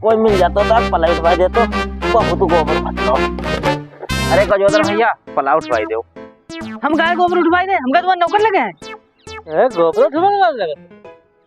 कोई मिल जाता तो पलाई उठवा दे तो बहुत गोबर मत लो। अरे गजोदर भैया पला उठवाई दो। हम गाय गोबर उठवाई दे, हम तुम्हारे नौकर लगे हैं। गोबर उठवाने लगे?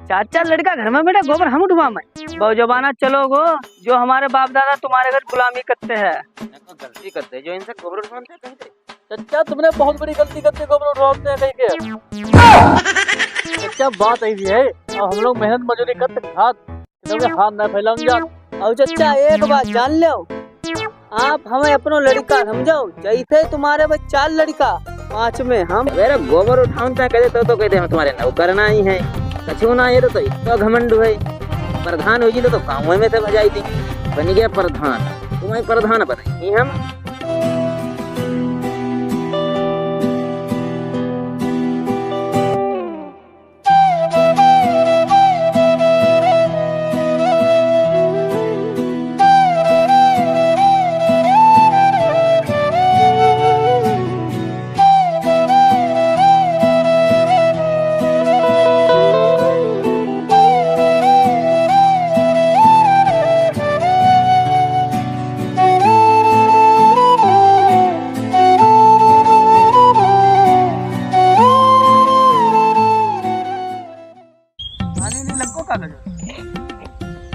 चाचा लड़का घर में बैठे गोबर हम उठवा में बहु जमाना चलो गो, जो हमारे बाप दादा तुम्हारे घर गुलामी करते हैं। गलती करते जो इनसे गोबर उठवाते कहीं के। चाचा तुमने बहुत बड़ी गलती करते गोबर उठवाते हैं कहीं के। चाचा बात ऐसी है, अब हम लोग मेहनत मजदूरी करते हाथ न फैलाऊं जा। और चाचा एक बात जान लो, आप हमें अपनो लड़का समझो, जैसे तुम्हारे बस 4 लड़का 5 में हम। अरे गोबर उठाते कहते तो कहते हम तुम्हारे नौकर ना ही है, कछु ना ये तो इतना घमंड है। प्रधान हुई तो गाँव में से भजाई थी, बन गया प्रधान। तुम्हें प्रधान बनाई हम।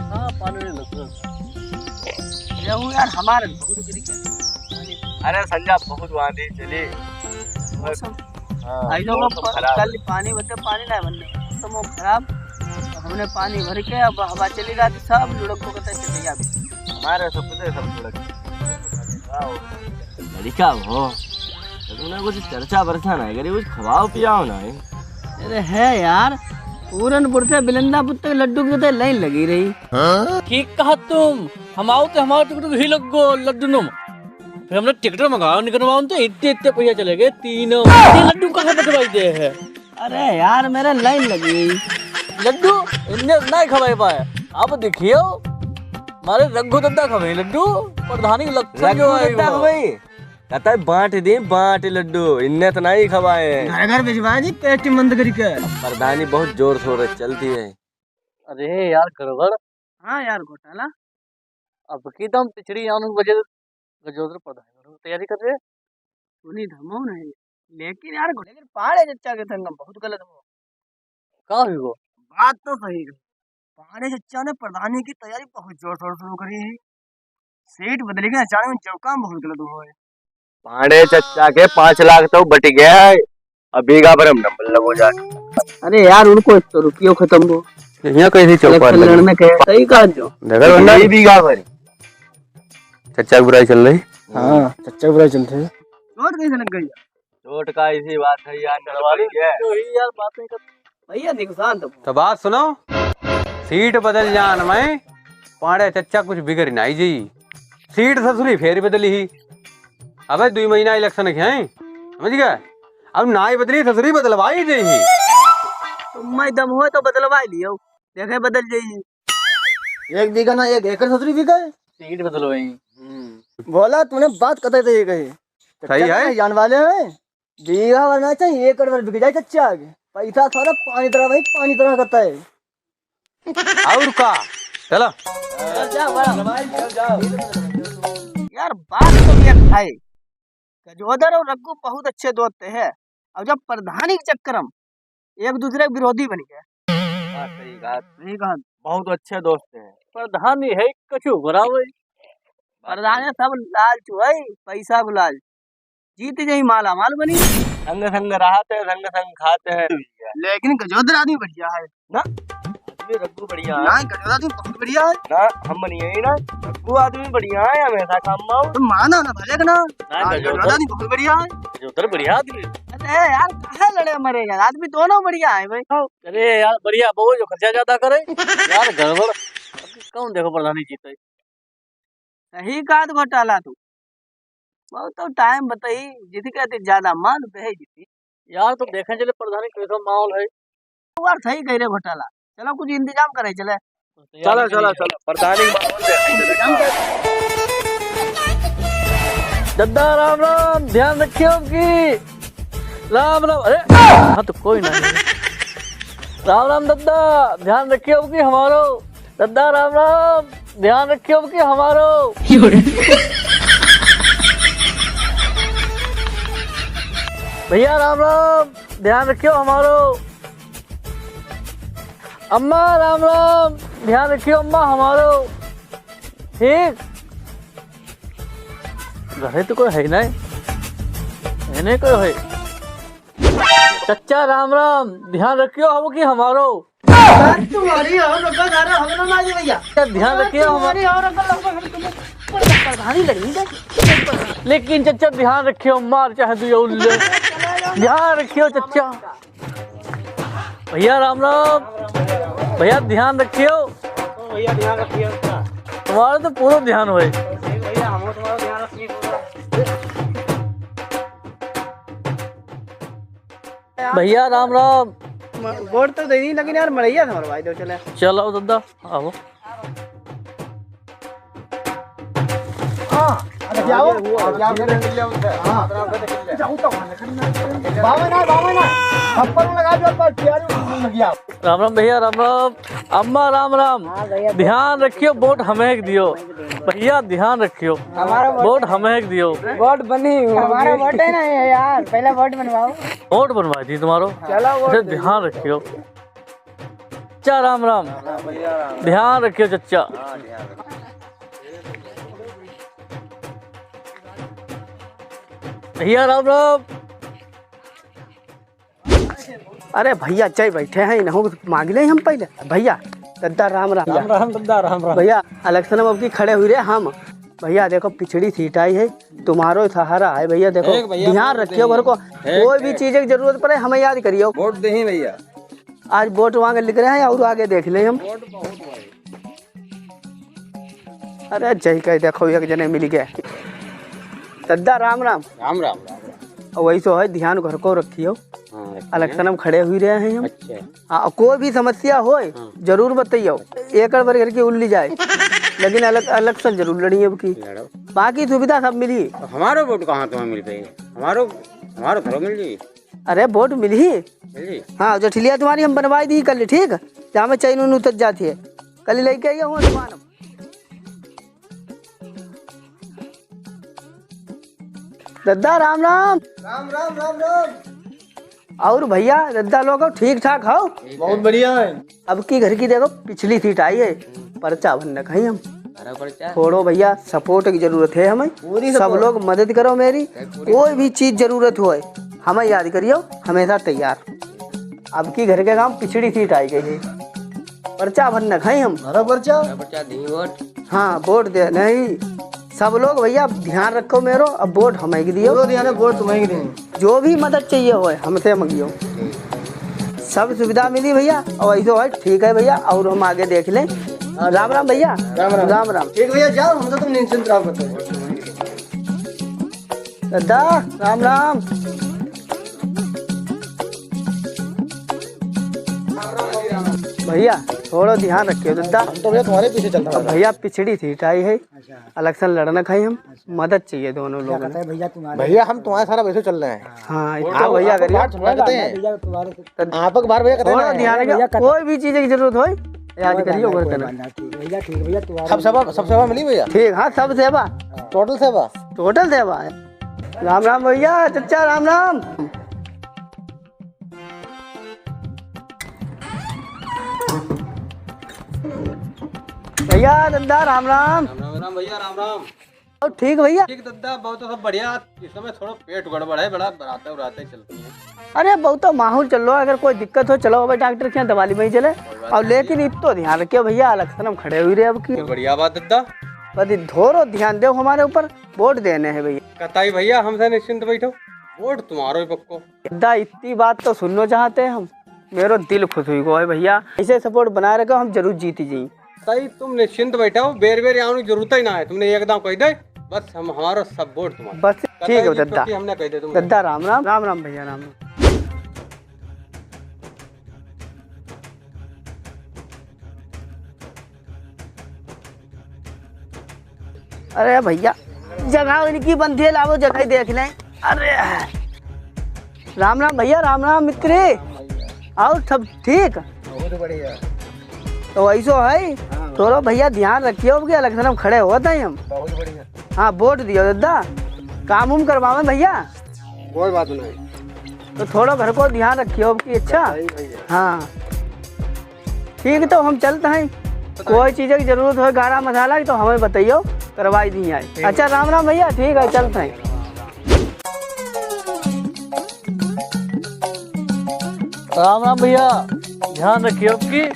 हाँ पानी नहीं लगता यार हमारे बहुत अरे संजा बहुत वादी चली। कल पानी बचे, पानी नहीं बनने मौसम खराब, तो हमने पानी भर के अब हवा चली रहा थी, सब लुढ़क को कहते चले जा। हमारे सब कुछ सब लुढ़क लड़का हो तुमने कुछ चर्चा वर्षा नहीं करी, कुछ खवाओ पियाओ ना। अरे है यार, पूरनपुर से बिलंदापुर तक लड्डू की तो लाइन लगी रही। ठीक कहा तुम, हम आओ तो हमारे टिकट ही लग गो लड्डू नुम। फिर हमने टिकट मंगाओ निकलवाओ तो इतने इतने पैसा चले गए, तीनों लड्डू कहाँ बचवाई दे है। अरे यार मेरा लाइन लगी लड्डू इन्हें नहीं खवाए पाए। आप देखिए हमारे रघु दद्दा खवाए लड्डू, प्रधानी लगता कहता है बांट दे बांट लड्डू, इन्हें तो नहीं खवाए। घर घर भिजवा जी पेटी बंद करके। प्रधानी बहुत जोर शोर से चलती है। अरे यार गड़बड़। हाँ यार घोटाला। अब की दम पिछड़ी आने वजह गजोदर प्रधान तैयारी कर रहे हैं। सुनी धमो नहीं, लेकिन यार लेकिन पहाड़े चच्चा के संग बहुत गलत हो। कहाँ हुई वो बात तो सही है, पहाड़े चच्चा ने प्रधानी की तैयारी बहुत जोर शोर शुरू करी है। सीट बदली के अचानक में जो काम बहुत गलत हुआ है। पांडे चच्चा के 5 लाख तो बट गया है, अभी का पर हम नंबर लगो जाके। अरे यार उनको तो रुपये खत्म हो यहाँ कैसी चौपाल में कहे सही कहा जो नगर वरना ही बीघा भर चच्चा की बुराई चल रही। हाँ चच्चा बुराई चलते हैं। चोट कैसे लग गई? चोट का इसी बात है यार, नरवाली है तो ही यार बातें कर भैया नुकसान तो बात सुनो, सीट बदल जान में पांडे चच्चा कुछ बिगड़ नहीं जी। सीट ससुरी फेर बदली ही, अबे 2 महीना इलेक्शन के हैं समझ गए। अब ना ही बदली ससुरी बदलवाई दे ही। मैं दम हो तो बदलवा लियो, देखे बदल जाइए। 1 बीघा ना 1 एकड़ ससुरी भी गए। सीट बदलवाई बोला तूने बात कतई तो ये कही सही है। जान वाले हैं बीघा बनना चाहिए, एकड़ में बिक जाए चच्चा आगे। पैसा सारा पानी तरह भाई पानी तरह करता है। और का चलो यार बात तो ये है, गजोदर और रघु बहुत अच्छे दोस्त हैं, और जब प्रधानी के चक्कर में एक दूसरे के विरोधी बन गए। सही कहा बहुत अच्छे दोस्त है। प्रधानी है कछु बराबर प्रधान सब लालच है, पैसा गुलाल जीत जाई माला माल बनी। संग संग रहते हैं, संग संग खाते हैं। लेकिन गजोदर आदमी बढ़िया है ना, आदमी रघु बढ़िया है ना, गजोदर आदमी बहुत बढ़िया है ना, हम बनिए ही ना। रघु आदमी बढ़िया है, हमेशा काम में आओ। तुम माना ना भले ना, गजोदर गजोदर आदमी बहुत बढ़िया है। गजोदर बढ़िया आदमी। अरे यार कहे लड़े मरे यार, आदमी दोनों बढ़िया है भाई। अरे यार बढ़िया वो जो खर्चा ज्यादा करे यार गड़बड़। कौन देखो प्रधानी जीते। सही कहा घोटाला तू, बहुत तो टाइम बताई जीती कहते ज्यादा मान पे जीती। यार तुम देखें चले प्रधानी कैसा माहौल है। यार सही कह रहे घोटाला, चलो कुछ इंतजाम करे चले। चलो चलो चलो प्रधानी दद्दा राम राम, ध्यान रखियो की राम राम। अरे हाँ तो कोई नहीं। राम राम दद्दा, ध्यान रखियो की हमारो दद्दा राम राम, ध्यान रखियो कि हमारो। भैया राम राम, ध्यान रखियो हमारो। अम्मा राम राम, ध्यान रखियो अम्मा हमारो। ठीक, घरे तो कोई है नहीं, नहीं कोई है। चच्चा राम राम, ध्यान रखियो हम कि हमारो। तुम्हारी और रब्बा गारा हमने ना जी भैया। ध्यान रखियो तुम्हारी और रब्बा लगभग प्रधानी लड़ी है। लेकिन चच्चा ध्यान रखियो, मार चाहे तू उल्ले। ध्यान रखियो चच्चा। भैया राम राम, भैया ध्यान रखियो। भैया ध्यान रखिए उसका। तुम्हारा तो पूरा ध्यान होए। भैया हम तुम्हारा ध्यान रखिए पूरा। भैया राम राम। वोट तो दे दी लेकिन यार मरैया था हमारा भाई तो चले। चलो दद्दा आओ। जाओ राम राम भैया राम राम। अम्मा राम राम, ध्यान रखियो वोट हमें दियो। भैया ध्यान रखियो, वोट हमें दियो। वोट बनी हमारा वोट है ना यार, पहले वोट बनवाओ। वोट बनवा दी तुम्हारो। चलो ध्यान रखियो। चच्चा राम राम, ध्यान रखियो चच्चा। भैया राम राम। अरे भैया चाय बैठे हैं ना मांग ले हम पहले। भैया दद्दा राम राम। राम राम दद्दा राम राम। भैया इलेक्शन में अब की खड़े हुए हम। भैया देखो पिछड़ी सीट आई है, तुम्हारो सहारा है। भैया देखो ध्यान रखियो घर को, कोई भी चीज की जरूरत पड़े हमें याद करियो। वोट दे ही भैया। आज वोट वहाँ लिख रहे हैं और आगे देख ले हम। अरे जय कह देखो एक जने मिल गए। दद्दा राम राम। राम राम। और वही तो है, ध्यान घर को रखियो। इलेक्शन में खड़े हुए रहे हैं हम। अच्छा। हाँ, कोई भी समस्या हो जरूर बताइयो। एक बार करके उल्ली जाए लेकिन इलेक्शन जरूर लड़ी अब की। बाकी सुविधा सब मिली। हमारो वोट कहाँ तुम्हें मिल पाई? हमारो थोड़ा मिल जी। अरे वोट मिली। हाँ, जो ठिलिया तुम्हारी हम बनवाई दी कल। ठीक, जहाँ में चैन उतर जाती है कल लेके आइए हूँ दुकान। दद्दा राम राम। राम राम राम राम। और भैया दद्दा लोग ठीक ठाक हो? बहुत बढ़िया है। अब की घर की देखो पिछली सीट आई है, पर्चा भरने का ही हम। छोड़ो भैया, सपोर्ट की जरूरत है हमें। सब लोग मदद करो मेरी। कोई भी चीज जरूरत हो हमें याद करियो, हमेशा तैयार। अब की घर के काम पिछड़ी सीट आई गई है, पर्चा भरने का ही हम। पर्चा हाँ, वोट दे नहीं सब लोग। भैया ध्यान रखो मेरो, अब वोट हमें दियो। वोट तुम्हें ही देंगे। जो भी मदद चाहिए हो हमसे मंगियो, सब सुविधा मिली भैया। और ऐसे हो ठीक है भैया, और हम आगे देख लें। राम राम भैया। राम राम। राम राम। ठीक भैया जाओ, हम तो तुम निश्चिंत रहो करते हैं। दद्दा राम राम। भैया थोड़ा ध्यान रखियो दद्दा। हम तो भैया तुम्हारे पीछे चल रहा भैया पिछड़ी सीट आई है, इलेक्शन लड़ना खाई हम। मदद चाहिए दोनों लोगों को। भैया हम तुम्हारे सारा वैसे चल रहे हैं। हाँ इतना भैया करिए। आप बार भैया थोड़ा ध्यान रखियो, कोई भी चीज की जरूरत हो याद करियो। सब सेवा मिली भैया। ठीक, हाँ सब सेवा, टोटल सेवा। टोटल सेवा है। राम राम भैया। चच्चा राम राम। भैया दद्दा राम राम। राम राम भैया राम राम। और ठीक भैया। ठीक दद्दा, बहुत सब बढ़िया। इस समय थोड़ा पेट गड़बड़ है, बड़ा बराते उराते चलती है। अरे बहुत तो माहौल चल रहा है, अगर कोई दिक्कत हो चलो भाई डॉक्टर के यहाँ दवा ली वहीं चले। और लेकिन इत तो ध्यान रखियो भैया, इलेक्शन में खड़े हुए रहे अब की। बढ़िया बात दद्दा। बस धोरो ध्यान दो हमारे ऊपर, वोट देने हैं भैया। कताई भैया हमसे निश्चिंत बैठो, वोट तुम्हारो ही पक्को। दद्दा इतनी बात तो सुनना चाहते हैं हम, मेरो दिल खुश हुई गो है भैया। ऐसे सपोर्ट बनाए रखो, हम जरूर जीती जाएंगे। ताई तुम निश्चिंत बैठो, बेर बेर आने की जरूरत ही ना है। तुमने एकदम कह दे, बस हम हमारा सब वोट तुम्हारा। बस ठीक है दद्दा। हमने कह दे तुम। दद्दा राम राम। राम राम भैया राम राम। अरे भैया जगह इनकी बनती है, लाओ जगह देख लें। अरे राम राम भैया। राम राम मित्र। और सब ठीक? बहुत बढ़िया। तो ऐसो है थोड़ा भैया ध्यान रखियो अब के इलेक्शन में खड़े होते हैं हम। बहुत बढ़िया। हाँ वोट दियो दादा, काम उम करवावे भैया। कोई बात नहीं। तो थोड़ा घर को ध्यान रखियो अब की। अच्छा हाँ ठीक है, तो हम चलते हैं। कोई चीज़ की जरूरत हो गारा मसाला की तो हमें बताइयो, करवाई दी आए। अच्छा राम राम भैया, ठीक है चलते हैं। राम राम भैया, ध्यान रखिए आपकी।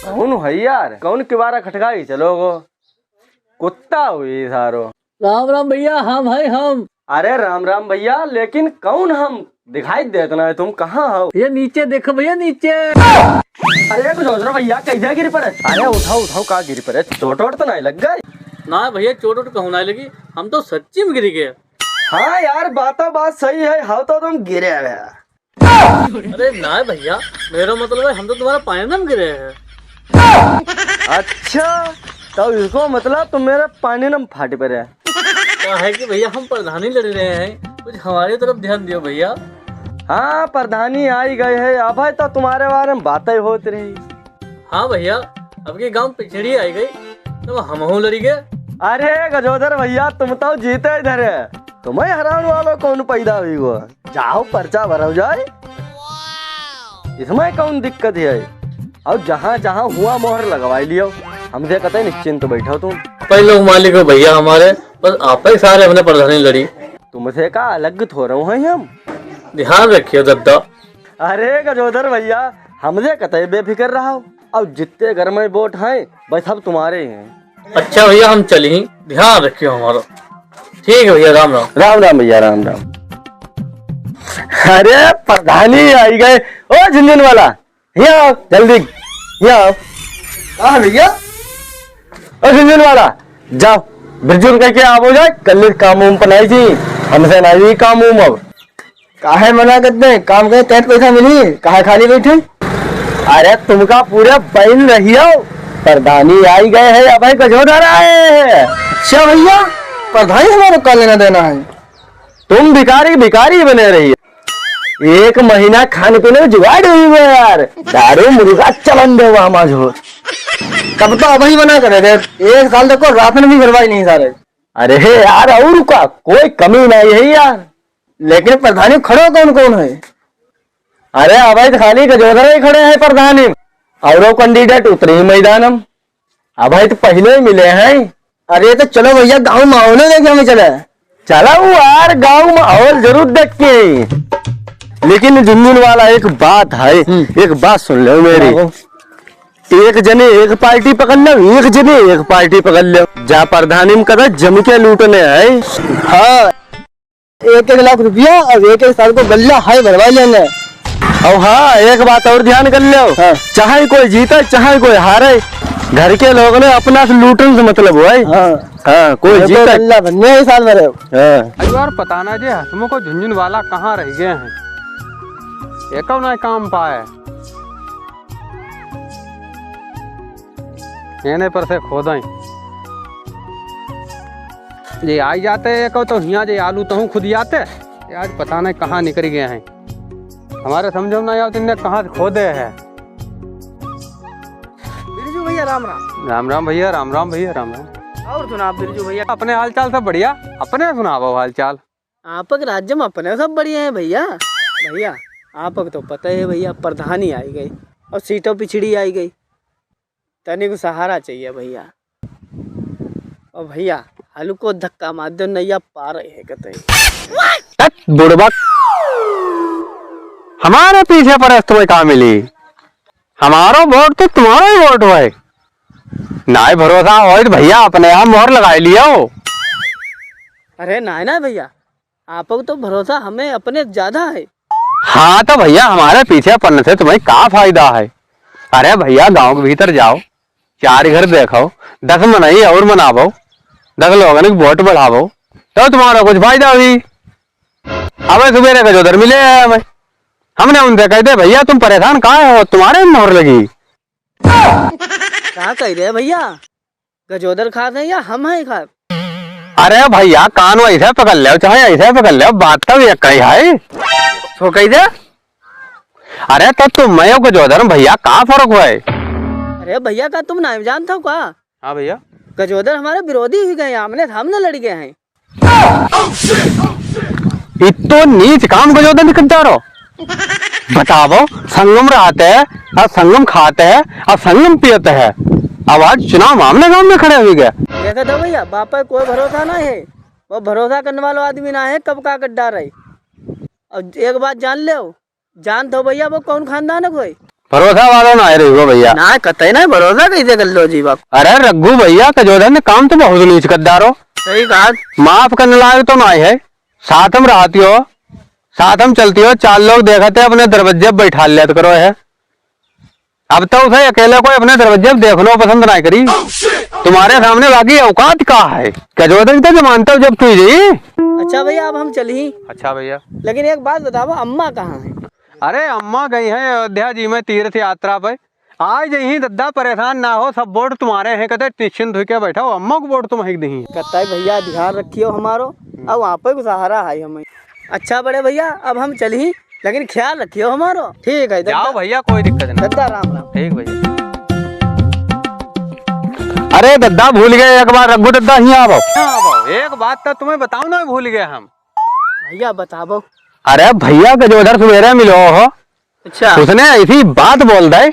कौन है यार, कौन किबारा खटकाई चलो गो, कुत्ता हुई सारो। राम राम भैया, हम है हम। अरे राम राम भैया, लेकिन कौन हम दिखाई देता ना, तुम कहाँ हो? ये नीचे देखो भैया, नीचे। अरे कुछ हो भैया, कैसे गिर पड़े? अरे उठाओ उठाओ, कहाँ गिर पड़े? चोट वोट तो नहीं लग गई? ना भैया, चोट वोट कहूँ ना लगी, हम तो सच्ची में गिर गए। हाँ यार, बात सही है, हाँ तो तुम गिरे है। अरे ना भैया, मेरा मतलब है हम तो तुम्हारा पानी में गिरे हैं। अच्छा, तो इसको मतलब तुम मेरे पानी में फाटे पे रहे। क्या है कि भैया हम प्रधानी लड़ रहे हैं, कुछ हमारी तरफ ध्यान दियो भैया। हाँ प्रधानी आई गए है, अब तो तुम्हारे बारे में बातें होती रही। हाँ भैया, अब के गांव पिछड़ी आई गई तो हम हूँ लड़ी गए। अरे गजोदर भैया, तुम तो जीते इधर है, तुम्हें हराने वालों कौन पैदा हुई वो? जाओ पर्चा भरो जाए, इसमें कौन दिक्कत है? और जहाँ जहाँ हुआ मोहर लगवाई लियो, हमसे कहते निश्चिंत बैठो तुम। कई लोग मालिक हो भैया हमारे, बस आप ही सारे हमने प्रधानी लड़ी। तुमसे का अलग थोड़ा हैं हम, ध्यान रखियो दद्दा। अरे गजोदर भैया, हमसे कहते बेफिक्र रहो, और जितने घर में वोट हैं बस सब तुम्हारे हैं। अच्छा भैया, हम चली, ध्यान रखियो हमारा। ठीक है भैया, राम राम। राम राम भैया, राम राम। अरे प्रधानी आई गए, ओ झुंझुन वाला, यहाँ आओ जल्दी, यहाँ आओ। कहाँ भैया? ओ झुंझुन वाला, जाओ बिरजुन कह के आओ जाए, कल काम उम पनाई थी, हमसे नहीं काम उम। अब काहे मना करते हैं, काम के तहत पैसा मिली, काहे खाली बैठे? अरे तुमका पूरे बहन रही हो, प्रधानी आई गए है, अब गजोदर आए हैं। अच्छा भैया, प्रधानी हमारे का लेना देना है? तुम भिखारी भिखारी बने रही है, एक महीना खाने पीने में जुगाड़ हुई है यार, दारू मुर्गा चलन दे वहां माजो। तब तो अब ही मना करे थे, एक साल तक को राशन भी भरवाई नहीं सारे। अरे यार, और का कोई कमी नहीं है यार, लेकिन प्रधानी खड़ो कौन कौन है? अरे अवैध खाली गजोदर ही खड़े हैं प्रधानी, और कैंडिडेट उतरे ही मैदान हम, अवैध पहले ही मिले हैं। अरे तो चलो भैया, गाँव माहौल देखे हमें चले। चला यार, गाँव माहौल जरूर देख के, लेकिन झुंझुन वाला एक बात है, एक बात सुन लो मेरी। एक जने एक पार्टी पकड़ लो, एक जने एक पार्टी पकड़ लो, जा प्रधानी में कदा जम के लूटने है। हाँ, 1-1 लाख रुपया और 1-1 साल को गल्ला हाई भरवा लेंगे। और हाँ, एक बात और ध्यान कर लो, हाँ। चाहे कोई जीते चाहे कोई हारे, घर के लोगों ने अपना से लूटने से मतलब हुआ है। हाँ, हाँ, कोई जीता गल्ला बनने साल भरे। हाँ। यार पता ना जे हसमो को झुंझुन वाला कहाँ रह गए हैं, एक ना काम पाए, एने पर से खोदें ये आई जाते एक तो यहाँ जे आलू तो हूँ खुद ही आते, आज पता नहीं कहाँ निकल गए हैं, हमारे समझो ना यार तुमने कहाँ खोदे है। बिरजू भैया राम राम। राम राम भैया, राम राम भैया, राम राम। और सुना बिरजू भैया, अपने हाल चाल सब बढ़िया, अपने सुनाओ हाल चाल। आपक राज्य में अपने सब बढ़िया है भैया। भैया आपक तो पता है भैया, प्रधानी आई गई और सीटों पिछड़ी आई गई, तने को सहारा चाहिए भैया। और भैया आलू को धक्का मार दो, नैया पार है कहते बुड़बक, हमारे पीछे पर तुम्हें कहाँ मिली, हमारा वोट तो तुम्हारा ही वोट है, ना ही भरोसा हो तो भैया अपने आप मोहर लगा लिया हो। अरे ना भैया, आपको तो भरोसा हमें अपने ज्यादा है। हाँ तो भैया हमारे पीछे पड़ने से तुम्हें क्या फायदा है? अरे भैया गांव के भीतर जाओ, 4 घर देखो, 10 मनाई और मनावो, 10 लोगों ने वोट बढ़ावो, तो तुम्हारा कुछ फायदा हुई। अब सुबेरे का जो उधर मिले हमें, हमने उनसे कह दे भैया तुम परेशान कहाँ हो, तुम्हारे में मोहर लगी। कहाँ कह रहे भैया, गजोदर खात है या हम हैं खात? अरे भैया कान ऐसे पकड़ ले चाहे ऐसे पकड़ ले, बात तो एक कही है। सो कह दे अरे तो तुम मैं गजोदर भैया कहाँ फर्क हुआ है? अरे भैया का तुम नहीं जानता हो का? हाँ भैया गजोदर हमारे विरोधी ही गए, आमने सामने लड़ गए हैं। इतो नीच काम गजोदर निकल जा रहो। बताओ संगम रहते है और संगम खाते है और संगम पीते है, अब आज चुनाव आमने सामने खड़े हुए गए। देखा था भैया बाप पर कोई भरोसा ना है, वो भरोसा करने वाला आदमी ना है, कब का गड्ढा रहे। और एक बात जान ले, जान दो भैया वो कौन खानदान है कोई? भरोसा वाला ना रही हो भैया। ना कतई ना भरोसा कैसे कर लो जी बाप। अरे रघु भैया गजोदर ने काम तो बहुत नीच कद्दारो। सही कहा। माफ करने लायक तो ना है, साथ हम रहती हो साथ हम चलती हो, चार लोग देखते अपने दरवाजे बैठा लेते करो है। अब तो उसे अकेले कोई अपने दरवाजे देखना पसंद ना करी। तुम्हारे सामने बाकी औकात का है, गजोदर तो मानते हो जब तू जी। अच्छा भैया अब हम चली। अच्छा भैया लेकिन एक बात बताओ, अम्मा कहाँ है? अरे अम्मा गई है अयोध्या जी में तीर्थ यात्रा पे, आज यही दद्दा परेशान ना हो, सब वोट तुम्हारे हैं, कहते निश्चिंत होकर बैठा हो, अम्मा को वोट तुम ही दी। कहता है भैया ध्यान रखियो हमारो, अब वहाँ पे सहारा है हमें। अच्छा बड़े भैया अब हम चली, लेकिन ख्याल रखियो हमारो। ठीक है जाओ भैया कोई दिक्कत नहीं। दद्दा राम राम। ठीक भैया। अरे दद्दा भूल गए एक बार, रघु दद्दा ही आओ। एक बात तो तुम्हें बताओ ना, भूल गए हम। भैया बताओ। अरे भैया गजोदर सवेरे मिलो हो। अच्छा उसने ऐसी बात बोल दे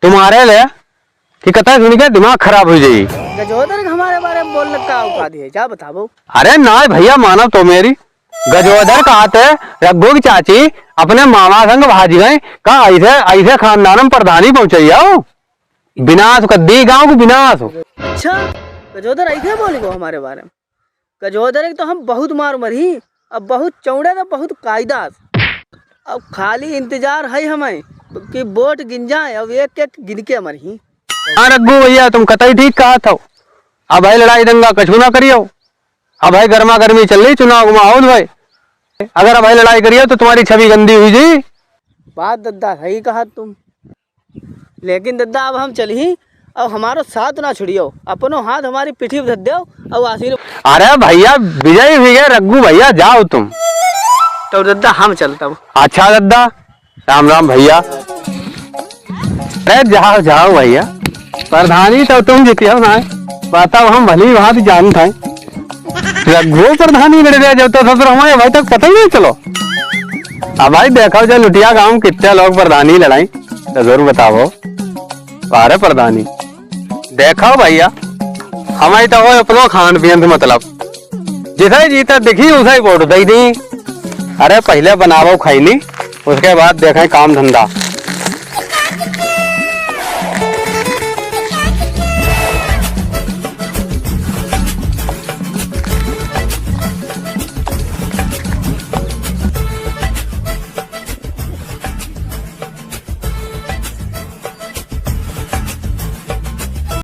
तुम्हारे लिए कि कहता सुन के दिमाग खराब हो जाए। गजोदर हमारे बारे में बोलने का औकात है क्या? बताओ। अरे ना भैया मानो तो मेरी, गजोदर कहते रघु की चाची अपने मामा संग भाज गए, कहा ऐसे ऐसे खानदान में प्रधानी पहुंचाई आओ, विनाश कद्दी गांव को विनाश। अच्छा गजोदर ऐसे बोले को हमारे बारे में? गजोदर तो हम बहुत मार मरी, अब बहुत चौड़े तो बहुत कायदा, अब खाली इंतजार है हमें कि वोट गिन जाए, अब एक एक गिन के मरी। हाँ रघु भैया तुम कतई ठीक कहा था। अब भाई लड़ाई दंगा कछु ना करियो, अब भाई गर्मा गर्मी चल रही, चुनाव का माहौल भाई, अगर अब भाई लड़ाई करियो तो तुम्हारी छवि गंदी हुई जी। बात दद्दा सही कहा तुम, लेकिन दद्दा अब हम चली, अब हमारो साथ ना छोड़ियो, अपनो हाथ हमारी पीठी पर धर दो अब आशीर्वाद। अरे भैया विजय हुई गए रघु भैया, जाओ तुम। तो दद्दा हम चलता हूँ। अच्छा दद्दा राम राम भैया। अरे जाओ जाओ भैया, प्रधानी तो तुम जीतियो ना, बताओ हम भली बात जानते हैं। रघु प्रधानी लड़ रहे जब तो ससुर हमारे भाई तक पता ही नहीं चलो। अब भाई देखो जो लुटिया गांव कितने लोग प्रधानी लड़ाई तो जरूर बताओ। अरे प्रधानी देखो भैया, हमारी तो हो अपनो खान पीन से मतलब, जिसे जीता दिखी उसे वोट दे दी। अरे पहले बनावो खाई ली, उसके बाद देखें काम धंधा।